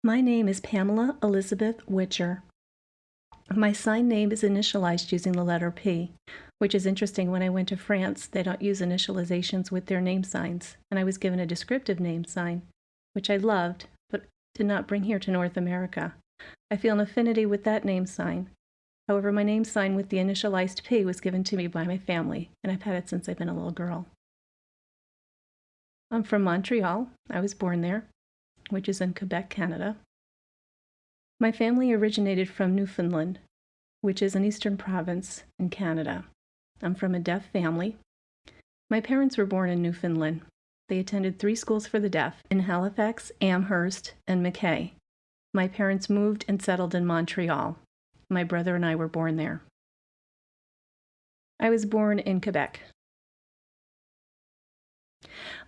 My name is Pamela Elizabeth Witcher. My sign name is initialized using the letter P, which is interesting. When I went to France, they don't use initializations with their name signs, and I was given a descriptive name sign, which I loved, but did not bring here to North America. I feel an affinity with that name sign. However, my name sign with the initialized P was given to me by my family, and I've had it since I've been a little girl. I'm from Montreal. I was born there, which is in Quebec, Canada. My family originated from Newfoundland, which is an eastern province in Canada. I'm from a deaf family. My parents were born in Newfoundland. They attended 3 schools for the deaf in Halifax, Amherst, and Mackay. My parents moved and settled in Montreal. My brother and I were born there. I was born in Quebec.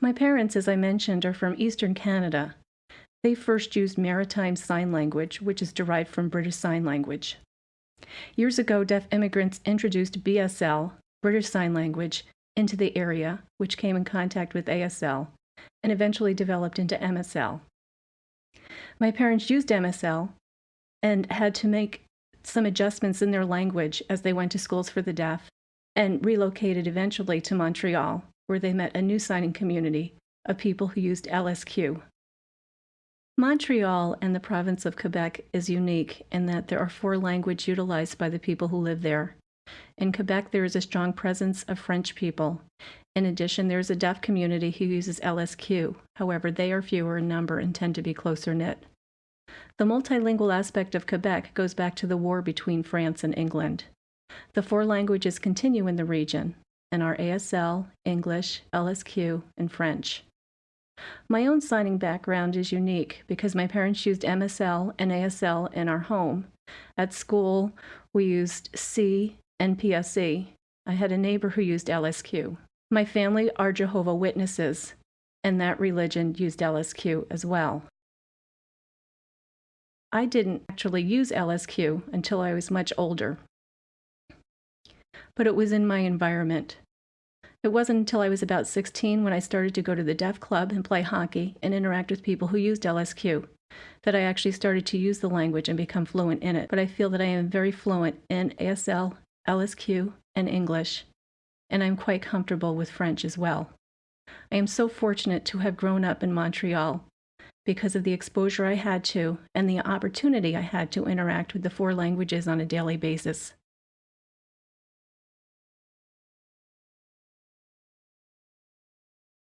My parents, as I mentioned, are from eastern Canada. They first used Maritime Sign Language, which is derived from British Sign Language. Years ago, deaf immigrants introduced BSL, British Sign Language, into the area, which came in contact with ASL, and eventually developed into MSL. My parents used MSL and had to make some adjustments in their language as they went to schools for the deaf, and relocated eventually to Montreal, where they met a new signing community of people who used LSQ. Montreal and the province of Quebec is unique in that there are 4 languages utilized by the people who live there. In Quebec, there is a strong presence of French people. In addition, there is a deaf community who uses LSQ. However, they are fewer in number and tend to be closer knit. The multilingual aspect of Quebec goes back to the war between France and England. The 4 languages continue in the region and are ASL, English, LSQ, and French. My own signing background is unique because my parents used MSL and ASL in our home. At school, we used C and PSE. I had a neighbor who used LSQ. My family are Jehovah's Witnesses, and that religion used LSQ as well. I didn't actually use LSQ until I was much older, but it was in my environment. It wasn't until I was about 16 when I started to go to the deaf club and play hockey and interact with people who used LSQ that I actually started to use the language and become fluent in it. But I feel that I am very fluent in ASL, LSQ, and English, and I'm quite comfortable with French as well. I am so fortunate to have grown up in Montreal because of the exposure I had to and the opportunity I had to interact with the 4 languages on a daily basis.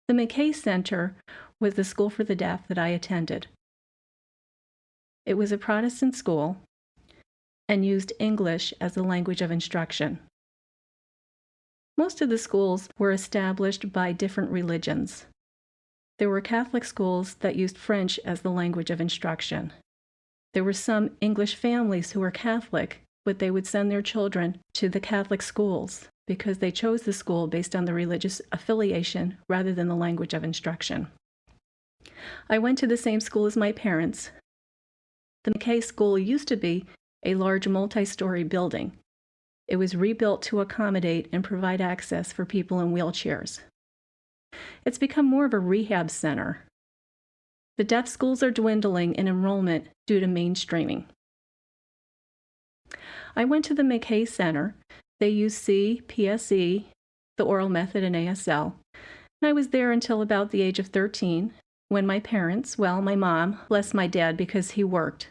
The Mackay Center was the school for the deaf that I attended. It was a Protestant school and used English as the language of instruction. Most of the schools were established by different religions. There were Catholic schools that used French as the language of instruction. There were some English families who were Catholic, but they would send their children to the Catholic schools because they chose the school based on the religious affiliation rather than the language of instruction. I went to the same school as my parents. The Mackay School used to be a large multi-story building. It was rebuilt to accommodate and provide access for people in wheelchairs. It's become more of a rehab center. The deaf schools are dwindling in enrollment due to mainstreaming. I went to the Mackay Center. They use C, PSE, the oral method, and ASL. And I was there until about the age of 13 when my parents, my mom, less my dad because he worked.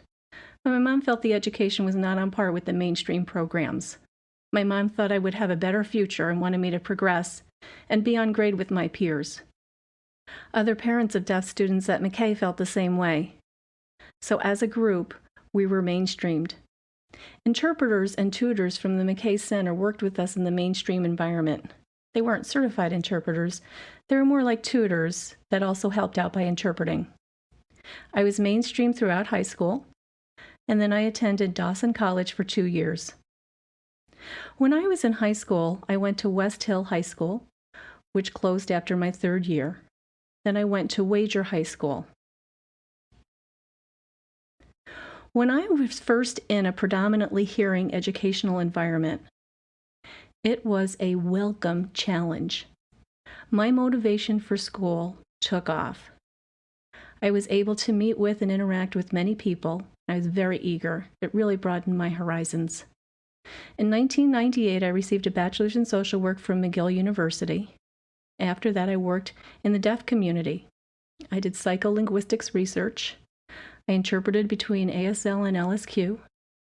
But my mom felt the education was not on par with the mainstream programs. My mom thought I would have a better future and wanted me to progress and be on grade with my peers. Other parents of deaf students at Mackay felt the same way. So as a group, we were mainstreamed. Interpreters and tutors from the Mackay Center worked with us in the mainstream environment. They weren't certified interpreters. They were more like tutors that also helped out by interpreting. I was mainstream throughout high school, and then I attended Dawson College for 2 years. When I was in high school, I went to West Hill High School, which closed after my 3rd year. Then I went to Wager High School. When I was first in a predominantly hearing educational environment, it was a welcome challenge. My motivation for school took off. I was able to meet with and interact with many people. I was very eager. It really broadened my horizons. In 1998, I received a bachelor's in social work from McGill University. After that, I worked in the deaf community. I did psycholinguistics research. I interpreted between ASL and LSQ.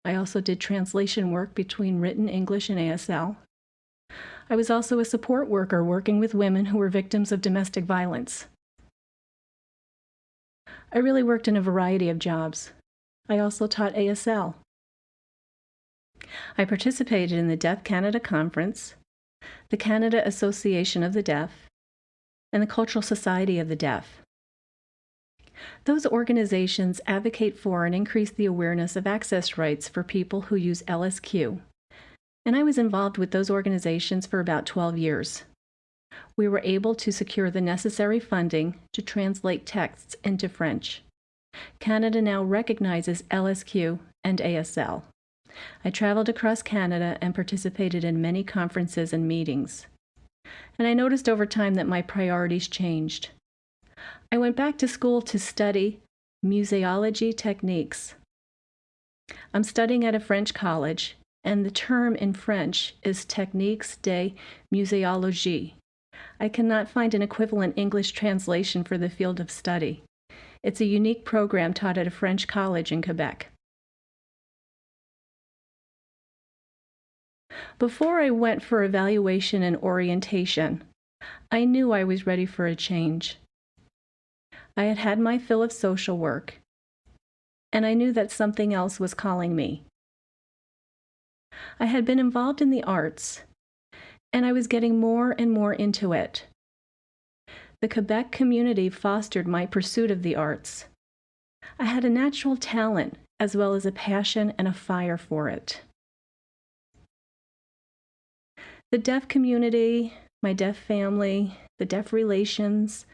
I also did translation work between written English and ASL. I was also a support worker working with women who were victims of domestic violence. I really worked in a variety of jobs. I also taught ASL. I participated in the Deaf Canada Conference, the Canada Association of the Deaf, and the Cultural Society of the Deaf. Those organizations advocate for and increase the awareness of access rights for people who use LSQ, and I was involved with those organizations for about 12 years. We were able to secure the necessary funding to translate texts into French. Canada now recognizes LSQ and ASL. I traveled across Canada and participated in many conferences and meetings. And I noticed over time that my priorities changed. I went back to school to study museology techniques. I'm studying at a French college, and the term in French is Techniques de Muséologie. I cannot find an equivalent English translation for the field of study. It's a unique program taught at a French college in Quebec. Before I went for evaluation and orientation, I knew I was ready for a change. I had had my fill of social work, and I knew that something else was calling me. I had been involved in the arts, and I was getting more and more into it. The Quebec community fostered my pursuit of the arts. I had a natural talent as well as a passion and a fire for it. The deaf community, my deaf family, the deaf relations,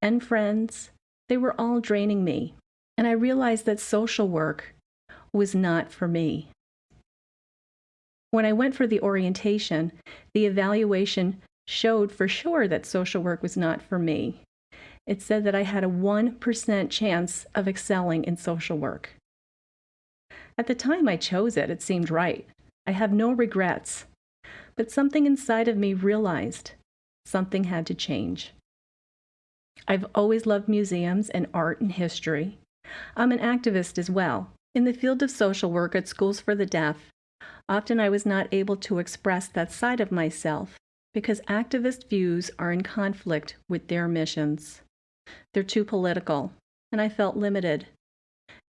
and friends, they were all draining me, and I realized that social work was not for me. When I went for the orientation, the evaluation showed for sure that social work was not for me. It said that I had a 1% chance of excelling in social work. At the time I chose it, it seemed right. I have no regrets. But something inside of me realized something had to change. I've always loved museums and art and history. I'm an activist as well. In the field of social work at schools for the deaf, often I was not able to express that side of myself because activist views are in conflict with their missions. They're too political, and I felt limited.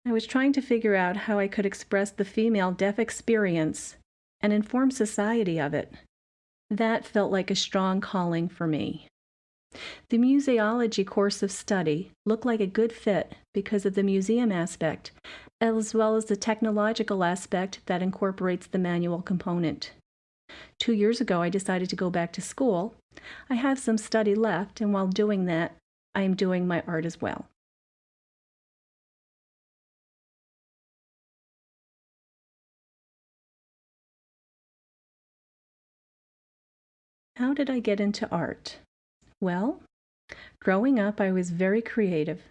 I was trying to figure out how I could express the female deaf experience and inform society of it. That felt like a strong calling for me. The museology course of study looked like a good fit because of the museum aspect, as well as the technological aspect that incorporates the manual component. 2 years ago, I decided to go back to school. I have some study left, and while doing that, I am doing my art as well. How did I get into art? Well, growing up, I was very creative.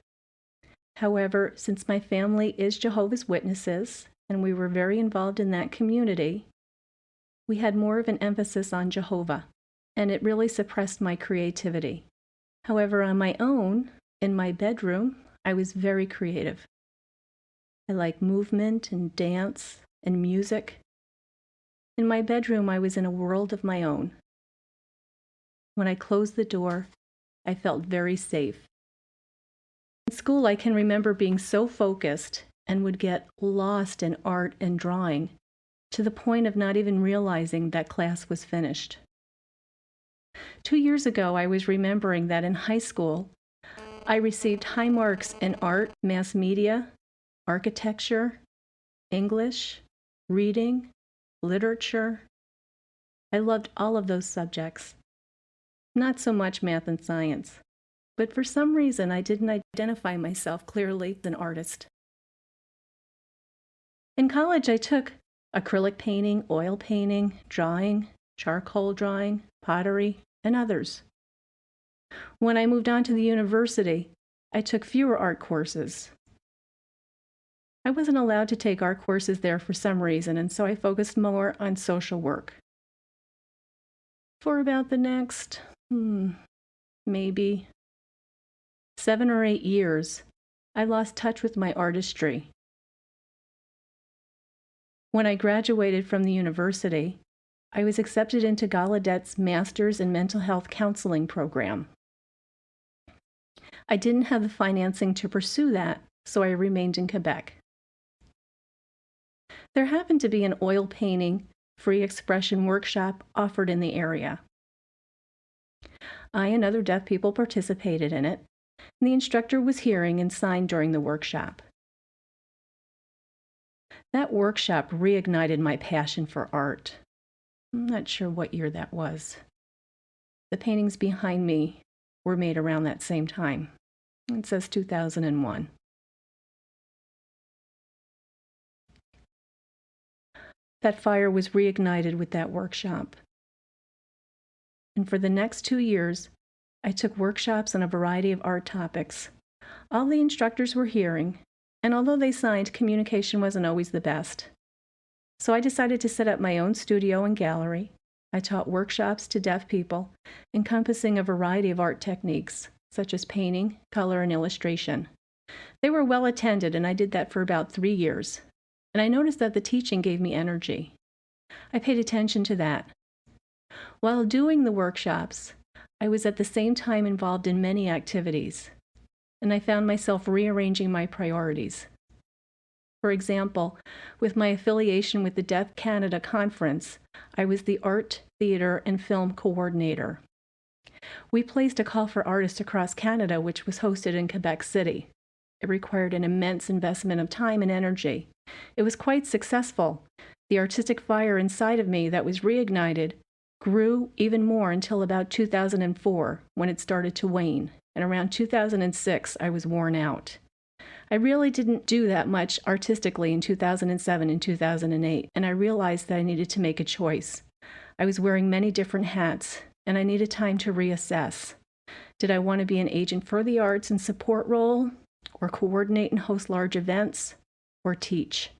However, since my family is Jehovah's Witnesses, and we were very involved in that community, we had more of an emphasis on Jehovah, and it really suppressed my creativity. However, on my own, in my bedroom, I was very creative. I like movement and dance and music. In my bedroom, I was in a world of my own. When I closed the door, I felt very safe. In school, I can remember being so focused and would get lost in art and drawing to the point of not even realizing that class was finished. 2 years ago, I was remembering that in high school, I received high marks in art, mass media, architecture, English, reading, literature. I loved all of those subjects. Not so much math and science, but for some reason I didn't identify myself clearly as an artist. In college, I took acrylic painting, oil painting, drawing, charcoal drawing, pottery, and others. When I moved on to the university, I took fewer art courses. I wasn't allowed to take art courses there for some reason, and so I focused more on social work. For about the next, maybe 7 or 8 years, I lost touch with my artistry. When I graduated from the university, I was accepted into Gallaudet's Master's in Mental Health Counseling program. I didn't have the financing to pursue that, so I remained in Quebec. There happened to be an oil painting free expression workshop offered in the area. I and other deaf people participated in it, and the instructor was hearing and signed during the workshop. That workshop reignited my passion for art. I'm not sure what year that was. The paintings behind me were made around that same time. It says 2001. That fire was reignited with that workshop. And for the next 2 years, I took workshops on a variety of art topics. All the instructors were hearing, and although they signed, communication wasn't always the best. So I decided to set up my own studio and gallery. I taught workshops to deaf people, encompassing a variety of art techniques, such as painting, color, and illustration. They were well attended, and I did that for about 3 years. And I noticed that the teaching gave me energy. I paid attention to that. While doing the workshops, I was at the same time involved in many activities, and I found myself rearranging my priorities. For example, with my affiliation with the Deaf Canada Conference, I was the art, theater, and film coordinator. We placed a call for artists across Canada, which was hosted in Quebec City. It required an immense investment of time and energy. It was quite successful. The artistic fire inside of me that was reignited grew even more until about 2004, when it started to wane, and around 2006, I was worn out. I really didn't do that much artistically in 2007 and 2008, and I realized that I needed to make a choice. I was wearing many different hats, and I needed time to reassess. Did I want to be an agent for the arts and support role, or coordinate and host large events, or teach?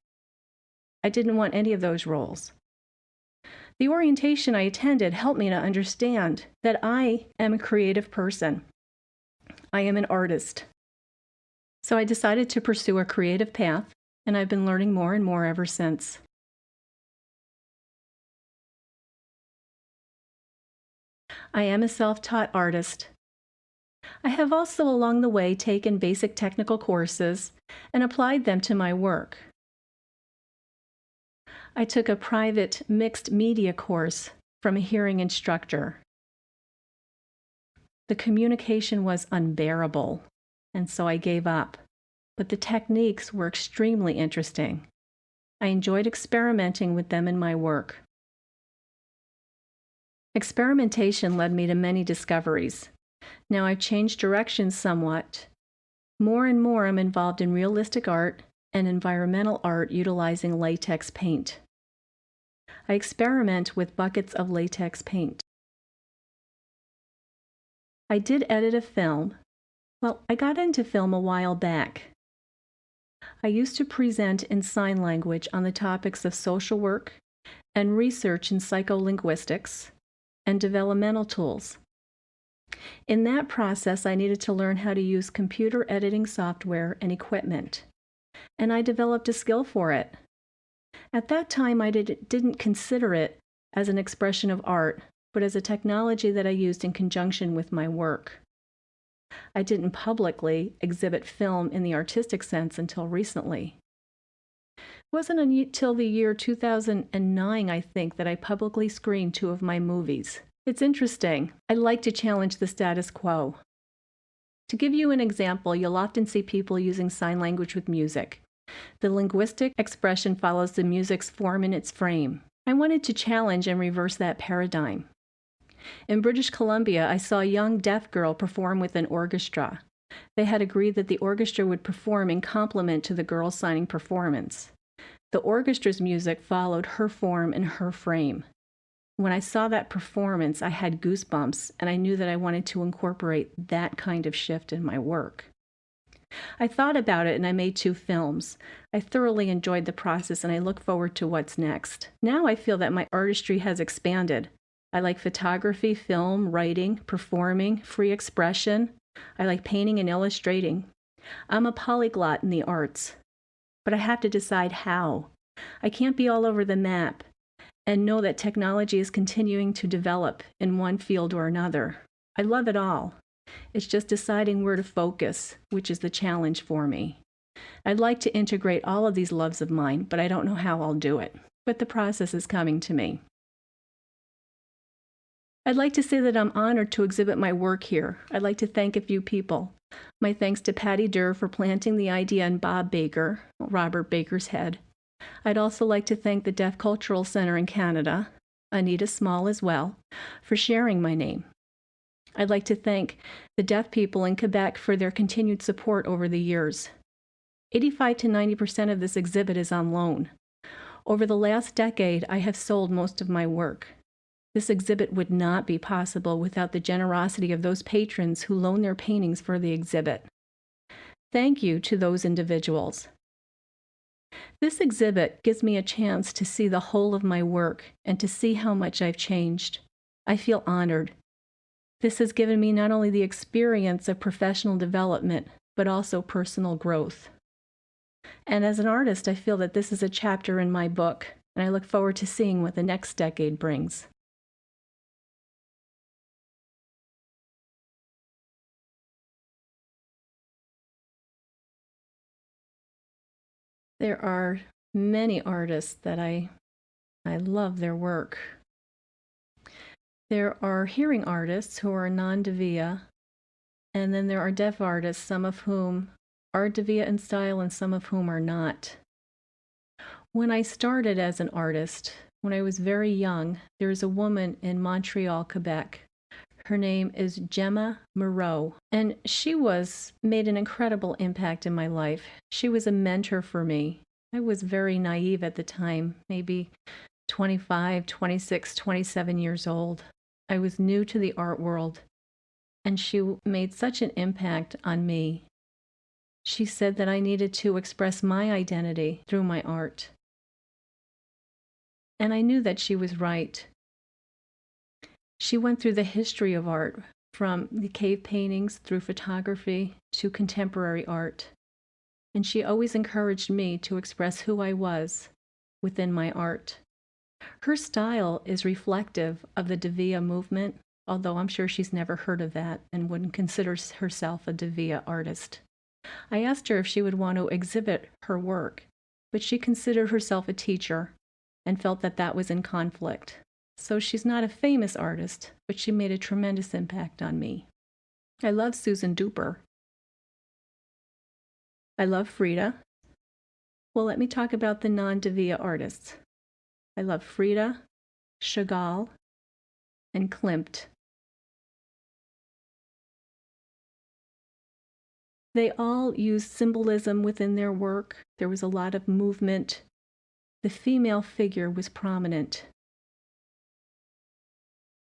I didn't want any of those roles. The orientation I attended helped me to understand that I am a creative person. I am an artist. So I decided to pursue a creative path, and I've been learning more and more ever since. I am a self-taught artist. I have also along the way taken basic technical courses and applied them to my work. I took a private mixed media course from a hearing instructor. The communication was unbearable, and so I gave up. But the techniques were extremely interesting. I enjoyed experimenting with them in my work. Experimentation led me to many discoveries. Now I've changed directions somewhat. More and more I'm involved in realistic art and environmental art utilizing latex paint. I experiment with buckets of latex paint. I did edit a film. Well, I got into film a while back. I used to present in sign language on the topics of social work and research in psycholinguistics and developmental tools. In that process, I needed to learn how to use computer editing software and equipment, and I developed a skill for it. At that time, I didn't consider it as an expression of art, but as a technology that I used in conjunction with my work. I didn't publicly exhibit film in the artistic sense until recently. It wasn't until the year 2009, I think, that I publicly screened 2 of my movies. It's interesting. I like to challenge the status quo. To give you an example, you'll often see people using sign language with music. The linguistic expression follows the music's form and its frame. I wanted to challenge and reverse that paradigm. In British Columbia, I saw a young deaf girl perform with an orchestra. They had agreed that the orchestra would perform in complement to the girl's signing performance. The orchestra's music followed her form and her frame. When I saw that performance, I had goosebumps, and I knew that I wanted to incorporate that kind of shift in my work. I thought about it and I made 2 films. I thoroughly enjoyed the process and I look forward to what's next. Now I feel that my artistry has expanded. I like photography, film, writing, performing, free expression. I like painting and illustrating. I'm a polyglot in the arts, but I have to decide how. I can't be all over the map and know that technology is continuing to develop in one field or another. I love it all. It's just deciding where to focus, which is the challenge for me. I'd like to integrate all of these loves of mine, but I don't know how I'll do it. But the process is coming to me. I'd like to say that I'm honored to exhibit my work here. I'd like to thank a few people. My thanks to Patty Durr for planting the idea in Bob Baker, Robert Baker's head. I'd also like to thank the Deaf Cultural Center in Canada, Anita Small as well, for sharing my name. I'd like to thank the deaf people in Quebec for their continued support over the years. 85 to 90% of this exhibit is on loan. Over the last decade, I have sold most of my work. This exhibit would not be possible without the generosity of those patrons who loan their paintings for the exhibit. Thank you to those individuals. This exhibit gives me a chance to see the whole of my work and to see how much I've changed. I feel honored. This has given me not only the experience of professional development, but also personal growth. And as an artist, I feel that this is a chapter in my book, and I look forward to seeing what the next decade brings. There are many artists that I love their work. There are hearing artists who are non-Devia, and then there are deaf artists, some of whom are Devia in style and some of whom are not. When I started as an artist, when I was very young, there's a woman in Montreal, Quebec. Her name is Gemma Moreau, and she made an incredible impact in my life. She was a mentor for me. I was very naive at the time, maybe 25, 26, 27 years old. I was new to the art world, and she made such an impact on me. She said that I needed to express my identity through my art. And I knew that she was right. She went through the history of art, from the cave paintings through photography to contemporary art. And she always encouraged me to express who I was within my art. Her style is reflective of the Devia movement, although I'm sure she's never heard of that and wouldn't consider herself a Devia artist. I asked her if she would want to exhibit her work, but she considered herself a teacher and felt that that was in conflict. So she's not a famous artist, but she made a tremendous impact on me. I love Susan Duper. I love Frida. Well, let me talk about the non-Devia artists. I love Frida, Chagall, and Klimt. They all used symbolism within their work. There was a lot of movement. The female figure was prominent.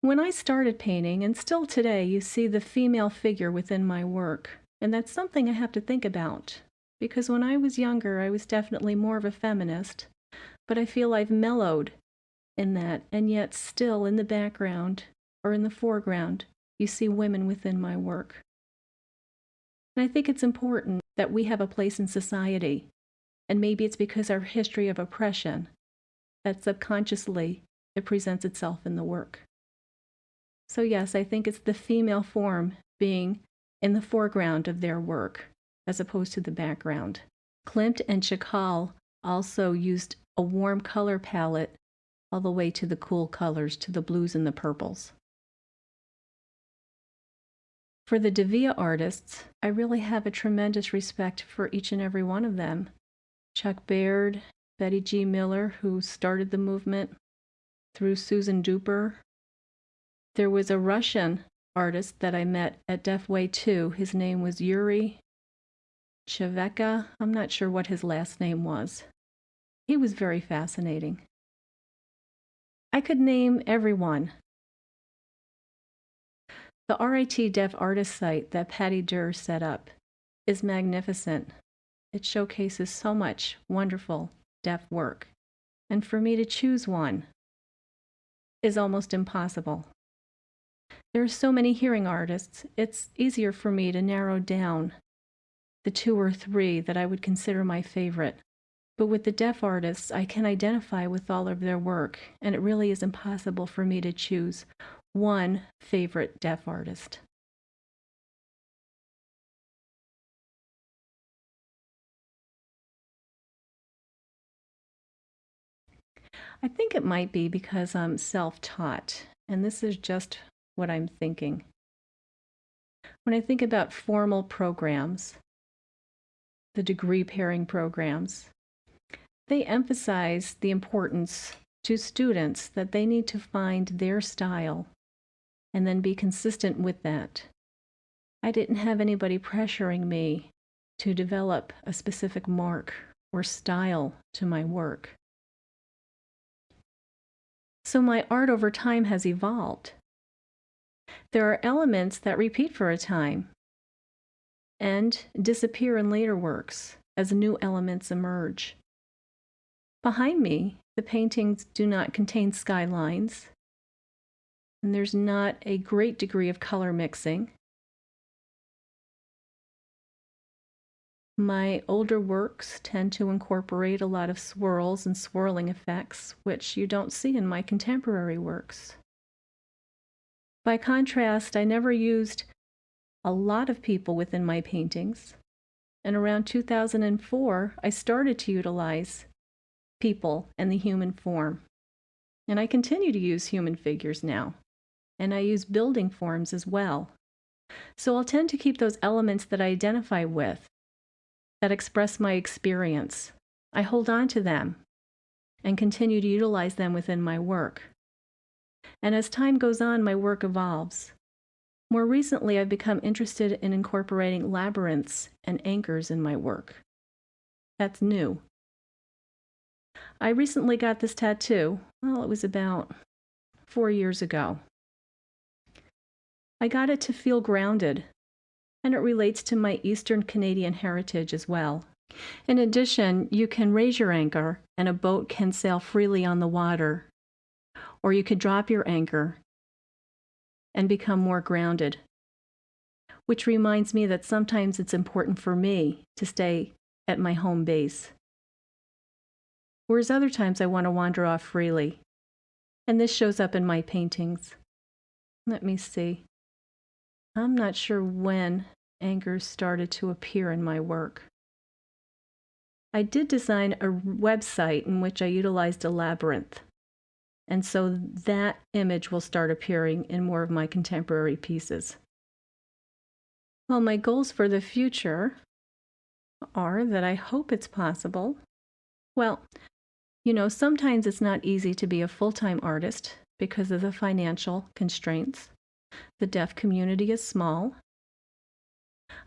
When I started painting, and still today, you see the female figure within my work. And that's something I have to think about. Because when I was younger, I was definitely more of a feminist. But I feel I've mellowed in that, and yet still in the background or in the foreground, you see women within my work. And I think it's important that we have a place in society, and maybe it's because our history of oppression, that subconsciously it presents itself in the work. So yes, I think it's the female form being in the foreground of their work, as opposed to the background. Klimt and Chagall also used a warm color palette all the way to the cool colors, to the blues and the purples. For the Devia artists, I really have a tremendous respect for each and every one of them. Chuck Baird, Betty G. Miller, who started the movement, through Susan Duper. There was a Russian artist that I met at Deaf Way 2. His name was Yuri Cheveka. I'm not sure what his last name was. He was very fascinating. I could name everyone. The RIT Deaf Artist site that Patty Durr set up is magnificent. It showcases so much wonderful deaf work. And for me to choose one is almost impossible. There are so many hearing artists, it's easier for me to narrow down the 2 or 3 that I would consider my favorite. But with the deaf artists, I can identify with all of their work, and it really is impossible for me to choose one favorite deaf artist. I think it might be because I'm self-taught, and this is just what I'm thinking. When I think about formal programs, the degree pairing programs, they emphasize the importance to students that they need to find their style and then be consistent with that. I didn't have anybody pressuring me to develop a specific mark or style to my work. So my art over time has evolved. There are elements that repeat for a time and disappear in later works as new elements emerge. Behind me, the paintings do not contain skylines, and there's not a great degree of color mixing. My older works tend to incorporate a lot of swirls and swirling effects, which you don't see in my contemporary works. By contrast, I never used a lot of people within my paintings, and around 2004, I started to utilize people and the human form. And I continue to use human figures now, and I use building forms as well. So I'll tend to keep those elements that I identify with, that express my experience. I hold on to them and continue to utilize them within my work. And as time goes on, my work evolves. More recently, I've become interested in incorporating labyrinths and anchors in my work. That's new. I recently got this tattoo. Well, it was about 4 years ago. I got it to feel grounded, and it relates to my Eastern Canadian heritage as well. In addition, you can raise your anchor, and a boat can sail freely on the water. Or you could drop your anchor and become more grounded, which reminds me that sometimes it's important for me to stay at my home base, whereas other times I want to wander off freely. And this shows up in my paintings. Let me see. I'm not sure when anchors started to appear in my work. I did design a website in which I utilized a labyrinth, and so that image will start appearing in more of my contemporary pieces. Well, my goals for the future are that I hope it's possible. Well, sometimes it's not easy to be a full-time artist because of the financial constraints. The deaf community is small.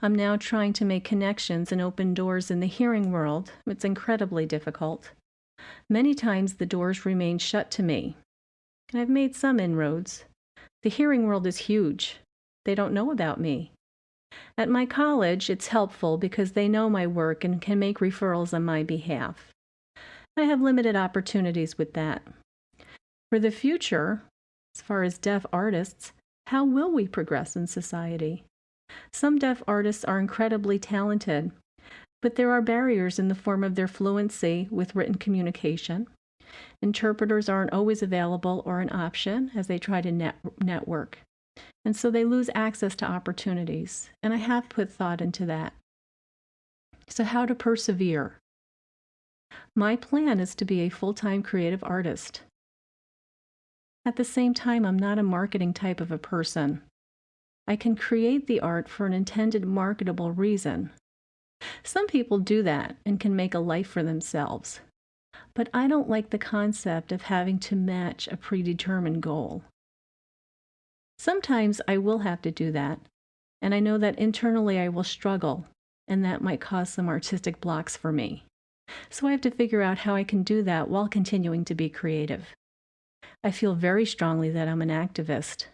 I'm now trying to make connections and open doors in the hearing world. It's incredibly difficult. Many times the doors remain shut to me. And I've made some inroads. The hearing world is huge. They don't know about me. At my college, it's helpful because they know my work and can make referrals on my behalf. I have limited opportunities with that. For the future, as far as deaf artists, how will we progress in society? Some deaf artists are incredibly talented, but there are barriers in the form of their fluency with written communication. Interpreters aren't always available or an option as they try to network, and so they lose access to opportunities, and I have put thought into that. So how to persevere? My plan is to be a full-time creative artist. At the same time, I'm not a marketing type of a person. I can create the art for an intended marketable reason. Some people do that and can make a life for themselves. But I don't like the concept of having to match a predetermined goal. Sometimes I will have to do that, and I know that internally I will struggle, and that might cause some artistic blocks for me. So I have to figure out how I can do that while continuing to be creative. I feel very strongly that I'm an activist.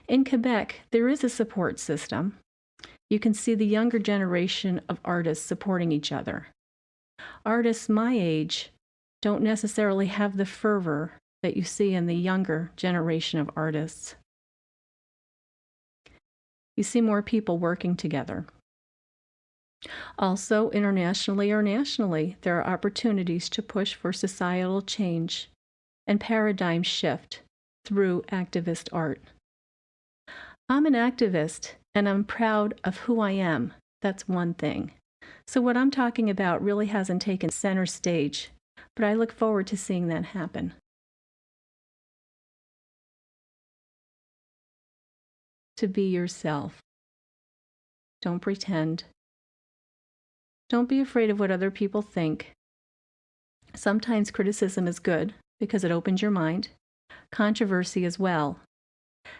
In Quebec, there is a support system. You can see the younger generation of artists supporting each other. Artists my age don't necessarily have the fervor that you see in the younger generation of artists. You see more people working together. Also, internationally or nationally, there are opportunities to push for societal change and paradigm shift through activist art. I'm an activist, and I'm proud of who I am. That's one thing. So what I'm talking about really hasn't taken center stage, but I look forward to seeing that happen. To be yourself. Don't pretend. Don't be afraid of what other people think. Sometimes criticism is good because it opens your mind. Controversy as well.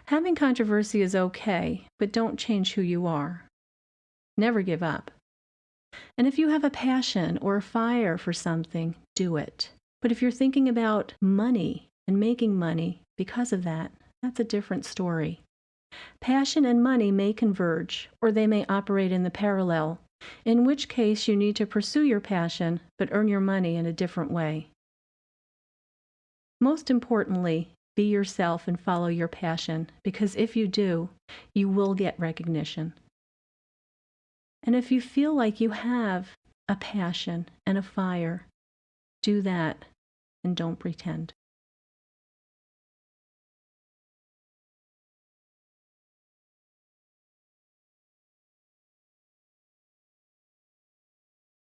Having controversy is okay, but don't change who you are. Never give up. And if you have a passion or a fire for something, do it. But if you're thinking about money and making money because of that, that's a different story. Passion and money may converge, or they may operate in the parallel, in which case you need to pursue your passion but earn your money in a different way. Most importantly, be yourself and follow your passion, because if you do, you will get recognition. And if you feel like you have a passion and a fire, do that and don't pretend.